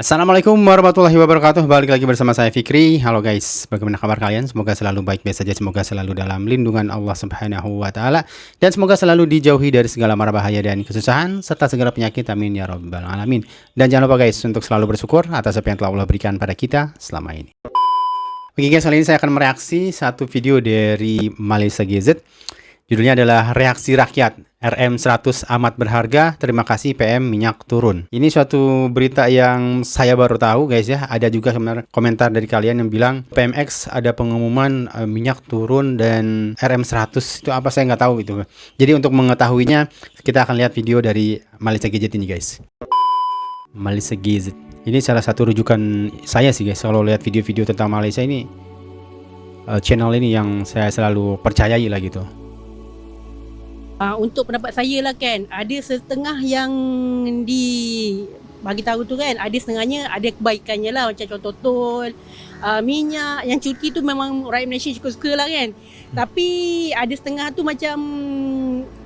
Assalamualaikum warahmatullahi wabarakatuh. Balik lagi bersama saya Fikri. Halo guys, bagaimana kabar kalian? Semoga selalu baik-baik saja. Semoga selalu dalam lindungan Allah Subhanahu wa taala dan semoga selalu dijauhi dari segala mara bahaya dan kesusahan serta segala penyakit. Amin ya rabbal alamin. Dan jangan lupa guys untuk selalu bersyukur atas apa yang telah Allah berikan pada kita selama ini. Oke guys, kali ini saya akan mereaksi satu video dari Malaysia GZ. Judulnya adalah Reaksi Rakyat, RM100 amat berharga, terima kasih PM minyak turun. Ini suatu berita yang saya baru tahu guys ya. Ada juga komentar dari kalian yang bilang PMX ada pengumuman minyak turun dan RM100 itu apa saya nggak tahu gitu. Jadi untuk mengetahuinya kita akan lihat video dari Malaysia Gadget ini guys. Malaysia Gadget. Ini salah satu rujukan saya sih guys kalau lihat video-video tentang Malaysia ini. Channel ini yang saya selalu percayai lah gitu. Untuk pendapat saya lah kan, ada setengah yang bagi tahu tu kan, ada setengahnya ada kebaikannya lah, macam contoh tol, minyak, yang cuti tu memang rakyat Malaysia suka-suka lah kan. Tapi ada setengah tu macam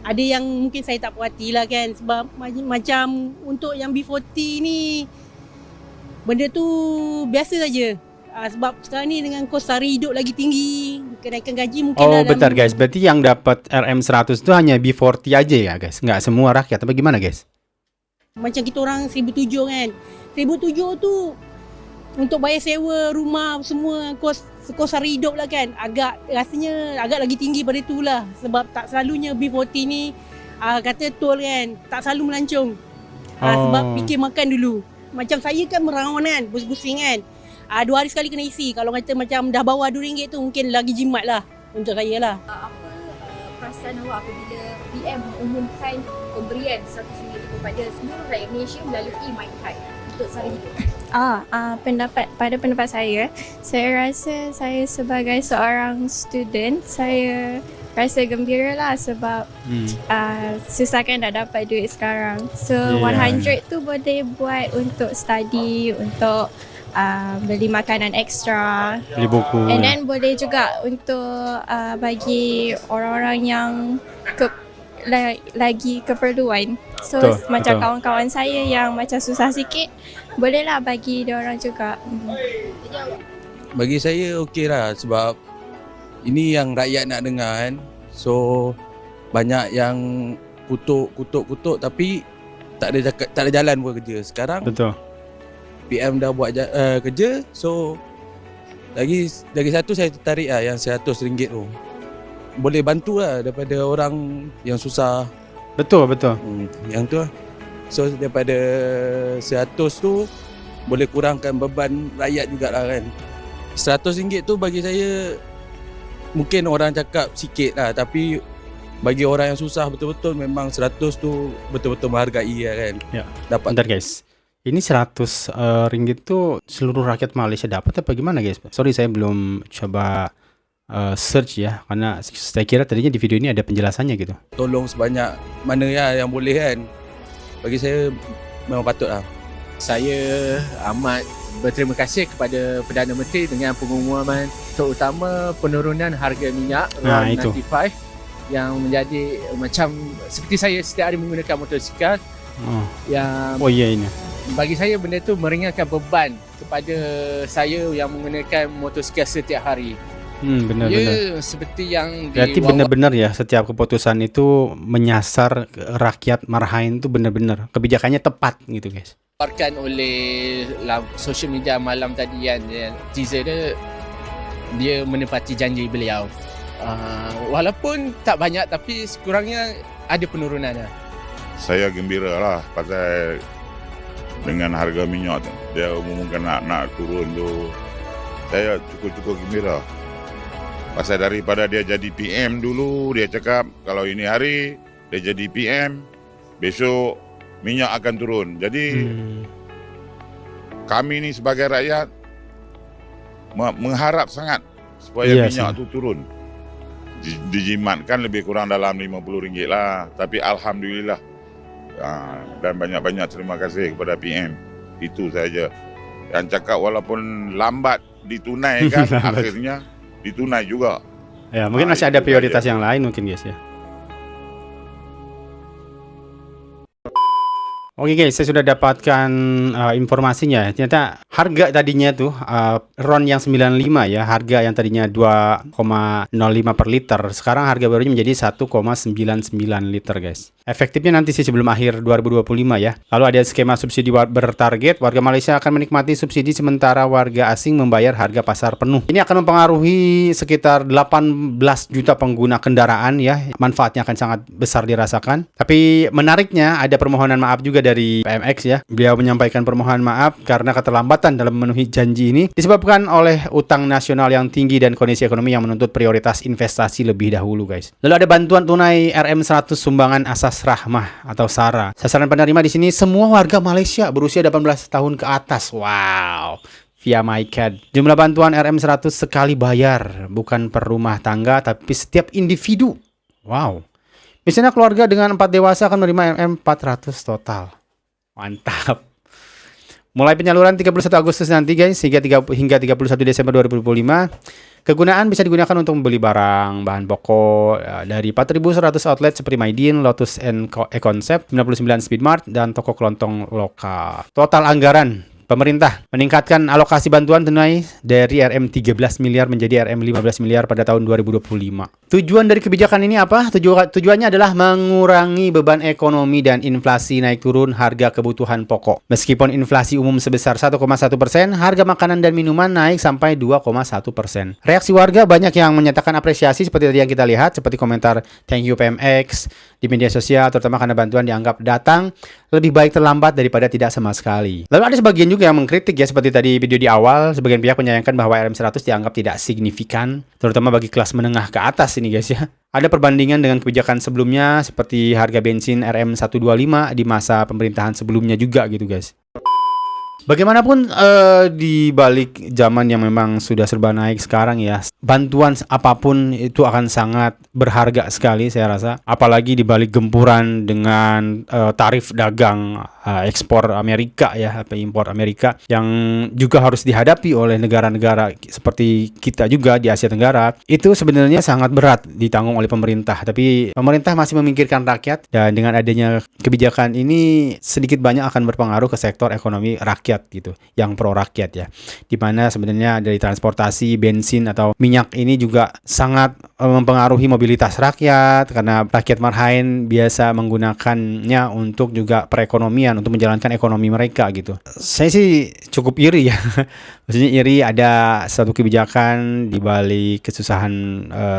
ada yang mungkin saya tak puas hati lah kan, sebab macam untuk yang B40 ni benda tu biasa saja. Sebab sekarang ni dengan kos sara hidup lagi tinggi, kenaikan gaji mungkin bentar guys, berarti yang dapat RM100 itu hanya B40 aja ya guys? Nggak semua rakyat, apa gimana guys? Macam kita orang 1,700 kan, 1,700 tu untuk bayar sewa rumah semua, kos sara hidup lah kan, rasanya agak lagi tinggi pada tu lah. Sebab tak selalunya B40 ni kata tol kan, tak selalu melancong. Sebab fikir makan dulu. Macam saya kan merawan kan, pusing-pusing kan, 2 hari sekali kena isi. Kalau kata macam dah bawah RM2 tu mungkin lagi jimat lah untuk saya lah. Apa perasaan awak apabila PM mengumumkan pemberian RM100 kepada seluruh rakyat Malaysia melalui MyCard untuk sara hidup? Pada pendapat saya rasa saya sebagai seorang student, saya rasa gembira lah sebab susah kan dah dapat duit sekarang. So 100 tu boleh buat untuk study, untuk beli makanan ekstra, beli buku, and then boleh juga untuk bagi orang-orang yang lagi keperluan. So macam kawan-kawan saya yang macam susah sikit, bolehlah bagi dia orang juga. Bagi saya okey lah sebab ini yang rakyat nak dengar kan. So banyak yang kutuk tapi tak ada jalan buat kerja. Sekarang betul. PM dah buat kerja, so lagi satu saya tertarik lah yang RM100 tu. Boleh bantu lah daripada orang yang susah. Betul. Yang tu lah. So daripada RM100 tu boleh kurangkan beban rakyat jugalah kan. RM100 tu bagi saya mungkin orang cakap sikit lah, tapi bagi orang yang susah betul-betul memang RM100 tu betul-betul menghargai lah kan. Ya. Dapat. Bentar guys. Ini RM100 tuh seluruh rakyat Malaysia dapat apa gimana guys? Sorry saya belum coba search ya, karena saya kira tadinya di video ini ada penjelasannya gitu. Tolong sebanyak mana ya yang boleh kan. Bagi saya memang patut lah. Saya amat berterima kasih kepada Perdana Menteri dengan pengumuman terutama penurunan harga minyak RON 95 yang menjadi macam seperti saya setiap hari menggunakan motosikal. Ini. Bagi saya benda tu meringankan beban kepada saya yang menggunakan motosikal setiap hari. Benar. Seperti yang berarti benar-benar ya setiap keputusan itu menyasar rakyat Marhain itu benar-benar kebijakannya tepat gitu guys. Dikeluarkan oleh social media malam tadi yang teaser dia menepati janji beliau. Walaupun tak banyak tapi sekurangnya ada penurunan lah. Saya gembira lah pasal dengan harga minyak tu. Dia umumkan nak turun tu. Saya cukup gembira. Pasal daripada dia jadi PM dulu, dia cakap kalau ini hari dia jadi PM, besok minyak akan turun. Jadi kami ni sebagai rakyat mengharap sangat supaya minyak tu turun. Dijimatkan lebih kurang dalam RM50 lah. Tapi Alhamdulillah. Dan banyak-banyak terima kasih kepada PM. Itu saja. Yang cakap walaupun lambat ditunaikan, akhirnya ditunai juga. Ya, mungkin masih ada prioritas yang lain mungkin guys ya. Oke guys, saya sudah dapatkan informasinya. Ternyata harga tadinya tuh RON yang 95 ya, harga yang tadinya 2,05 per liter, sekarang harga barunya menjadi 1,99 liter guys. Efektifnya nanti sih sebelum akhir 2025 ya. Lalu ada skema subsidi bertarget, warga Malaysia akan menikmati subsidi sementara warga asing membayar harga pasar penuh. Ini akan mempengaruhi sekitar 18 juta pengguna kendaraan ya. Manfaatnya akan sangat besar dirasakan. Tapi menariknya ada permohonan maaf juga dari PMX ya. Beliau menyampaikan permohonan maaf karena keterlambatan dalam memenuhi janji ini disebabkan oleh utang nasional yang tinggi dan kondisi ekonomi yang menuntut prioritas investasi lebih dahulu guys. Lalu ada bantuan tunai RM100 sumbangan asas rahmah atau SARA. Sasaran penerima di sini semua warga Malaysia berusia 18 tahun ke atas. Wow. Via MyCard. Jumlah bantuan RM100 sekali bayar, bukan per rumah tangga tapi setiap individu. Wow. Misalnya keluarga dengan 4 dewasa akan menerima RM400 total. Mantap. Mulai penyaluran 31 Agustus nanti guys hingga 31 Desember 2025. Kegunaan bisa digunakan untuk membeli barang, bahan pokok dari 4.100 outlet seperti Maidin, Lotus E-Concept, 99 Speedmart, dan toko kelontong lokal. Total anggaran pemerintah meningkatkan alokasi bantuan tunai dari RM 13 miliar menjadi RM 15 miliar pada tahun 2025. Tujuan dari kebijakan ini apa? Tujuannya adalah mengurangi beban ekonomi dan inflasi naik turun harga kebutuhan pokok. Meskipun inflasi umum sebesar 1,1%, harga makanan dan minuman naik sampai 2,1%. Reaksi warga banyak yang menyatakan apresiasi seperti tadi yang kita lihat, seperti komentar thank you PMX di media sosial, terutama karena bantuan dianggap datang lebih baik terlambat daripada tidak sama sekali. Lalu ada sebagian juga yang mengkritik ya, seperti tadi video di awal, sebagian pihak menyayangkan bahwa RM100 dianggap tidak signifikan, terutama bagi kelas menengah ke atas ini guys ya. Ada perbandingan dengan kebijakan sebelumnya seperti harga bensin RM125 di masa pemerintahan sebelumnya juga gitu guys. Bagaimanapun di balik zaman yang memang sudah serba naik sekarang ya, bantuan apapun itu akan sangat berharga sekali saya rasa. Apalagi di balik gempuran dengan tarif dagang ekspor Amerika ya, impor Amerika yang juga harus dihadapi oleh negara-negara seperti kita juga di Asia Tenggara. Itu sebenarnya sangat berat ditanggung oleh pemerintah, tapi pemerintah masih memikirkan rakyat, dan dengan adanya kebijakan ini sedikit banyak akan berpengaruh ke sektor ekonomi rakyat gitu, yang pro rakyat ya, dimana sebenarnya dari transportasi, bensin atau minyak ini juga sangat mempengaruhi mobilitas rakyat, karena rakyat marhaen biasa menggunakannya untuk juga perekonomian, untuk menjalankan ekonomi mereka gitu. Saya sih cukup iri ya, maksudnya iri ada satu kebijakan di balik kesusahan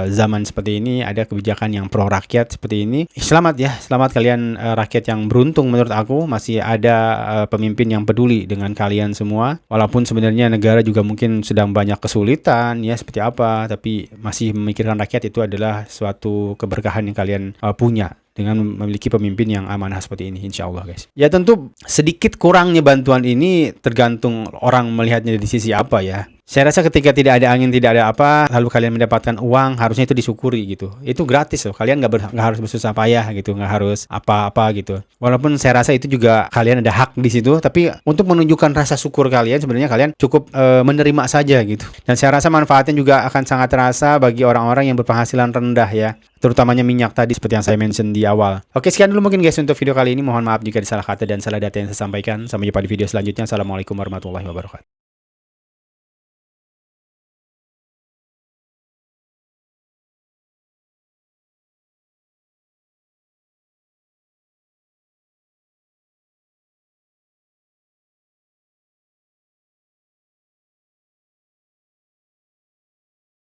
zaman seperti ini, ada kebijakan yang pro rakyat seperti ini. Selamat ya, selamat kalian rakyat yang beruntung. Menurut aku masih ada pemimpin yang peduli dengan kalian semua, walaupun sebenarnya negara juga mungkin sedang banyak kesulitan ya seperti apa, tapi masih memikirkan rakyat itu adalah suatu keberkahan yang kalian punya dengan memiliki pemimpin yang amanah seperti ini, insya Allah guys. Ya tentu sedikit kurangnya bantuan ini tergantung orang melihatnya dari sisi apa ya. Saya rasa ketika tidak ada angin, tidak ada apa, lalu kalian mendapatkan uang, harusnya itu disyukuri gitu. Itu gratis loh, kalian nggak harus bersusah payah gitu, nggak harus apa-apa gitu. Walaupun saya rasa itu juga kalian ada hak di situ, tapi untuk menunjukkan rasa syukur kalian, sebenarnya kalian cukup menerima saja gitu. Dan saya rasa manfaatnya juga akan sangat terasa bagi orang-orang yang berpenghasilan rendah ya, terutamanya minyak tadi seperti yang saya mention di awal. Oke, sekian dulu mungkin guys untuk video kali ini. Mohon maaf jika ada salah kata dan salah data yang saya sampaikan. Sampai jumpa di video selanjutnya. Assalamualaikum warahmatullahi wabarakatuh.